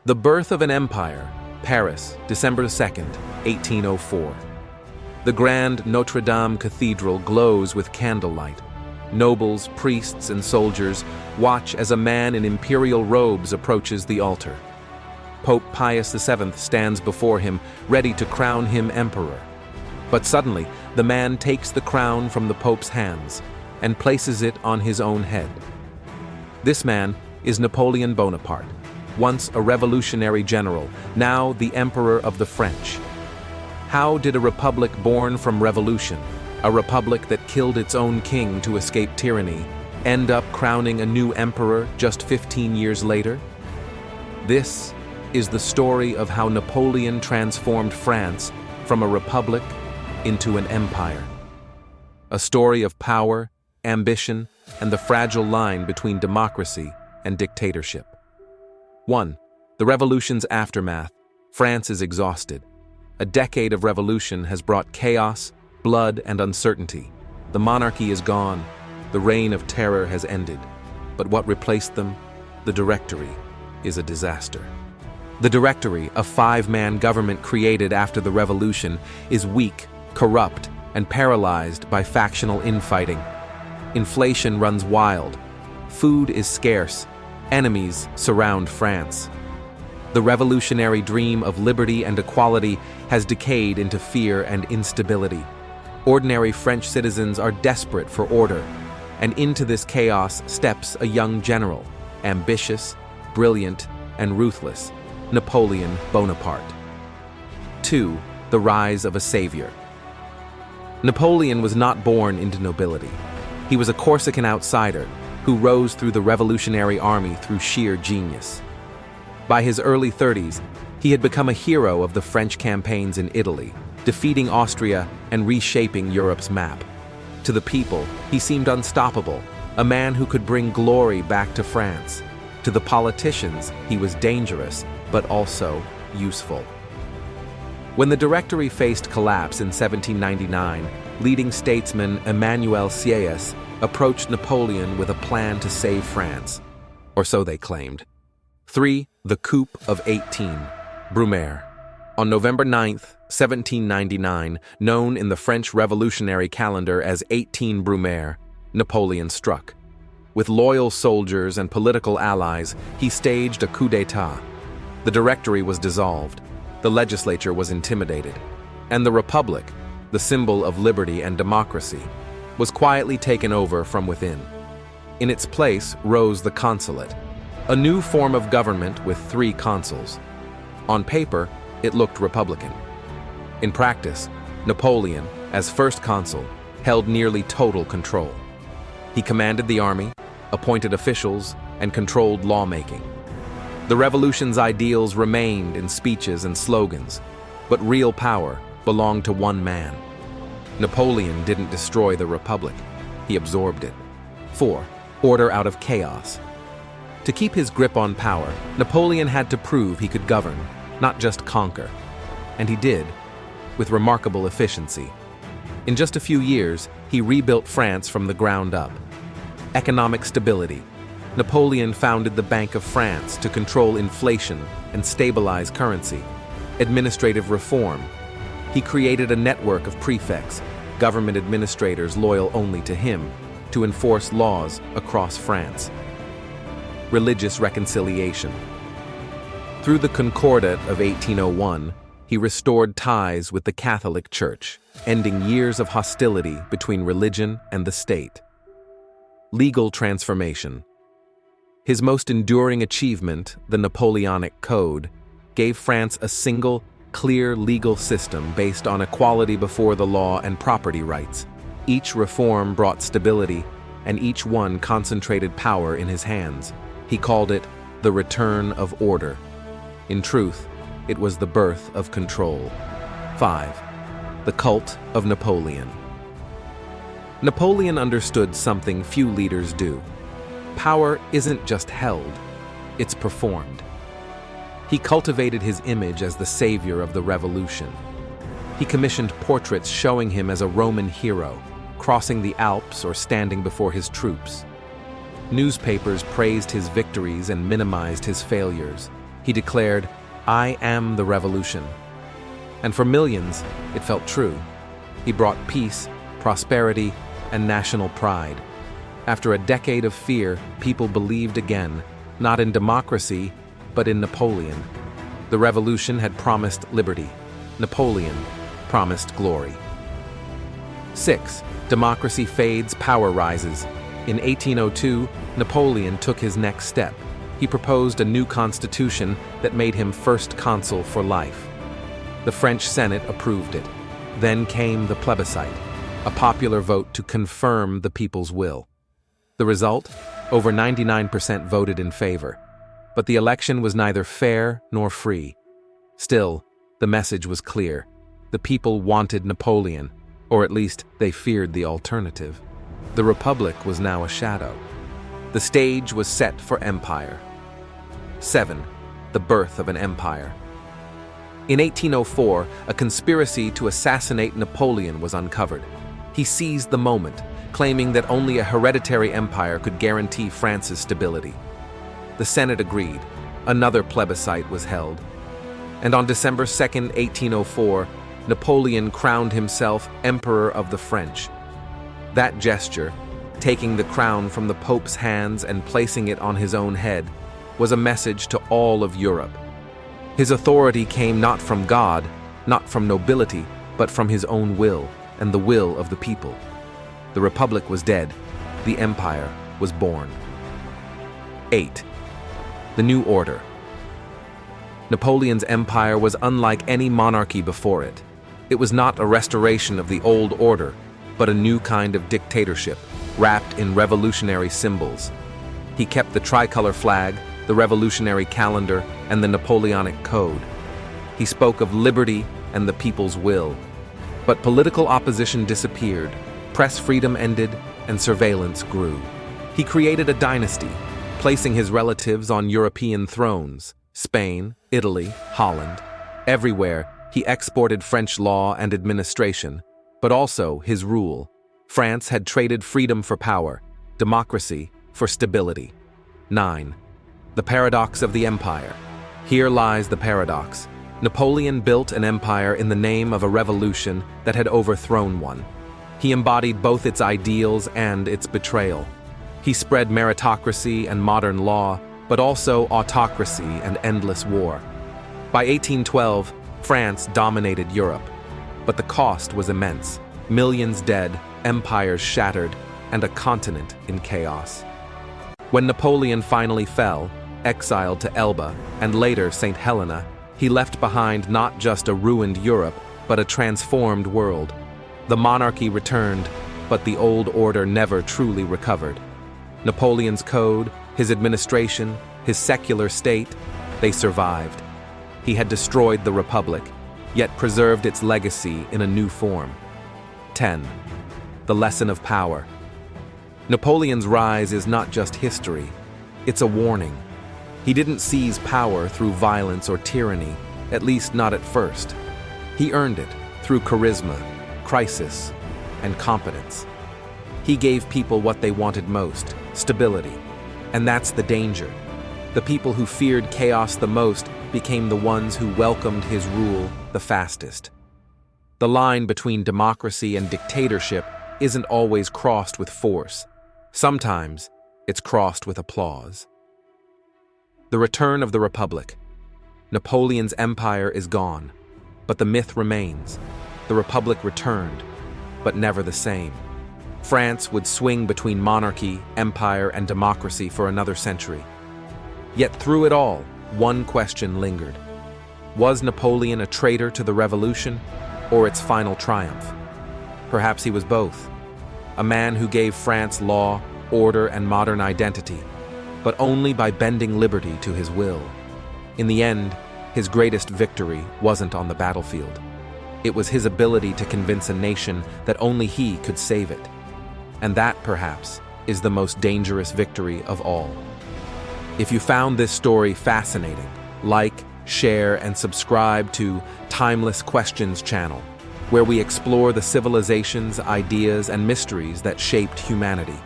The Birth of an Empire, Paris, December 2nd, 1804. The grand Notre Dame Cathedral glows with candlelight. Nobles, priests, and soldiers watch as a man in imperial robes approaches the altar. Pope Pius VII stands before him, ready to crown him emperor. But suddenly, the man takes the crown from the Pope's hands and places it on his own head. This man is Napoleon Bonaparte, once a revolutionary general, now the Emperor of the French. How did a republic born from revolution, a republic that killed its own king to escape tyranny, end up crowning a new emperor just 15 years later? This is the story of how Napoleon transformed France from a republic into an empire. A story of power, ambition, and the fragile line between democracy and dictatorship. 1. The revolution's aftermath. France is exhausted. A decade of revolution has brought chaos, blood, and uncertainty. The monarchy is gone. The reign of terror has ended. But what replaced them? The Directory is a disaster. The Directory, a five-man government created after the revolution, is weak, corrupt, and paralyzed by factional infighting. Inflation runs wild. Food is scarce. Enemies surround France. The revolutionary dream of liberty and equality has decayed into fear and instability. Ordinary French citizens are desperate for order, and into this chaos steps a young general, ambitious, brilliant, and ruthless, Napoleon Bonaparte. 2. The rise of a savior. Napoleon was not born into nobility. He was a Corsican outsider who rose through the revolutionary army through sheer genius. By his early 30s, he had become a hero of the French campaigns in Italy, defeating Austria and reshaping Europe's map. To the people, he seemed unstoppable, a man who could bring glory back to France. To the politicians, he was dangerous, but also useful. When the Directory faced collapse in 1799, leading statesman Emmanuel Sieyès approached Napoleon with a plan to save France, or so they claimed. 3. The Coup of 18, Brumaire. On November 9, 1799, known in the French revolutionary calendar as 18 Brumaire, Napoleon struck. With loyal soldiers and political allies, he staged a coup d'état. The Directory was dissolved, the legislature was intimidated, and the Republic, the symbol of liberty and democracy, was quietly taken over from within. In its place rose the consulate, a new form of government with 3 consuls. On paper, it looked republican. In practice, Napoleon, as first consul, held nearly total control. He commanded the army, appointed officials, and controlled lawmaking. The revolution's ideals remained in speeches and slogans, but real power belonged to one man. Napoleon didn't destroy the republic, he absorbed it. 4. Order out of chaos. To keep his grip on power, Napoleon had to prove he could govern, not just conquer. And he did, with remarkable efficiency. In just a few years, he rebuilt France from the ground up. Economic stability. Napoleon founded the Bank of France to control inflation and stabilize currency. Administrative reform. He created a network of prefects, government administrators loyal only to him, to enforce laws across France. Religious reconciliation. Through the Concordat of 1801, he restored ties with the Catholic Church, ending years of hostility between religion and the state. Legal transformation. His most enduring achievement, the Napoleonic Code, gave France a single, clear legal system based on equality before the law and property rights. Each reform brought stability, and each one concentrated power in his hands. He called it the return of order. In truth, it was the birth of control. 5. The cult of Napoleon. Napoleon understood something few leaders do. Power isn't just held, it's performed. He cultivated his image as the savior of the revolution. He commissioned portraits showing him as a Roman hero, crossing the Alps or standing before his troops. Newspapers praised his victories and minimized his failures. He declared, "I am the revolution." And for millions, it felt true. He brought peace, prosperity, and national pride. After a decade of fear, people believed again, not in democracy, but in Napoleon. The revolution had promised liberty. Napoleon promised glory. 6. Democracy fades, power rises. In 1802, Napoleon took his next step. He proposed a new constitution that made him first consul for life. The French Senate approved it. Then came the plebiscite, a popular vote to confirm the people's will. The result? Over 99% voted in favor. But the election was neither fair nor free. Still, the message was clear. The people wanted Napoleon, or at least they feared the alternative. The Republic was now a shadow. The stage was set for empire. 7. The birth of an empire. In 1804, a conspiracy to assassinate Napoleon was uncovered. He seized the moment, claiming that only a hereditary empire could guarantee France's stability. The Senate agreed. Another plebiscite was held. And on December 2, 1804, Napoleon crowned himself Emperor of the French. That gesture, taking the crown from the Pope's hands and placing it on his own head, was a message to all of Europe. His authority came not from God, not from nobility, but from his own will and the will of the people. The Republic was dead. The Empire was born. 8. The New Order. Napoleon's empire was unlike any monarchy before it. It was not a restoration of the old order, but a new kind of dictatorship, wrapped in revolutionary symbols. He kept the tricolor flag, the revolutionary calendar, and the Napoleonic code. He spoke of liberty and the people's will. But political opposition disappeared, press freedom ended, and surveillance grew. He created a dynasty, placing his relatives on European thrones: Spain, Italy, Holland. Everywhere, he exported French law and administration, but also his rule. France had traded freedom for power, democracy for stability. 9. The paradox of the empire. Here lies the paradox. Napoleon built an empire in the name of a revolution that had overthrown one. He embodied both its ideals and its betrayal. He spread meritocracy and modern law, but also autocracy and endless war. By 1812, France dominated Europe, but the cost was immense. Millions dead, empires shattered, and a continent in chaos. When Napoleon finally fell, exiled to Elba and later St. Helena, he left behind not just a ruined Europe, but a transformed world. The monarchy returned, but the old order never truly recovered. Napoleon's code, his administration, his secular state, they survived. He had destroyed the Republic, yet preserved its legacy in a new form. 10. The lesson of power. Napoleon's rise is not just history, it's a warning. He didn't seize power through violence or tyranny, at least not at first. He earned it through charisma, crisis, and competence. He gave people what they wanted most: stability. And that's the danger. The people who feared chaos the most became the ones who welcomed his rule the fastest. The line between democracy and dictatorship isn't always crossed with force. Sometimes it's crossed with applause. The return of the Republic. Napoleon's empire is gone, but the myth remains. The Republic returned, but never the same. France would swing between monarchy, empire, and democracy for another century. Yet through it all, one question lingered. Was Napoleon a traitor to the revolution, or its final triumph? Perhaps he was both. A man who gave France law, order, and modern identity, but only by bending liberty to his will. In the end, his greatest victory wasn't on the battlefield. It was his ability to convince a nation that only he could save it. And that, perhaps, is the most dangerous victory of all. If you found this story fascinating, like, share, and subscribe to Timeless Questions channel, where we explore the civilizations, ideas, and mysteries that shaped humanity.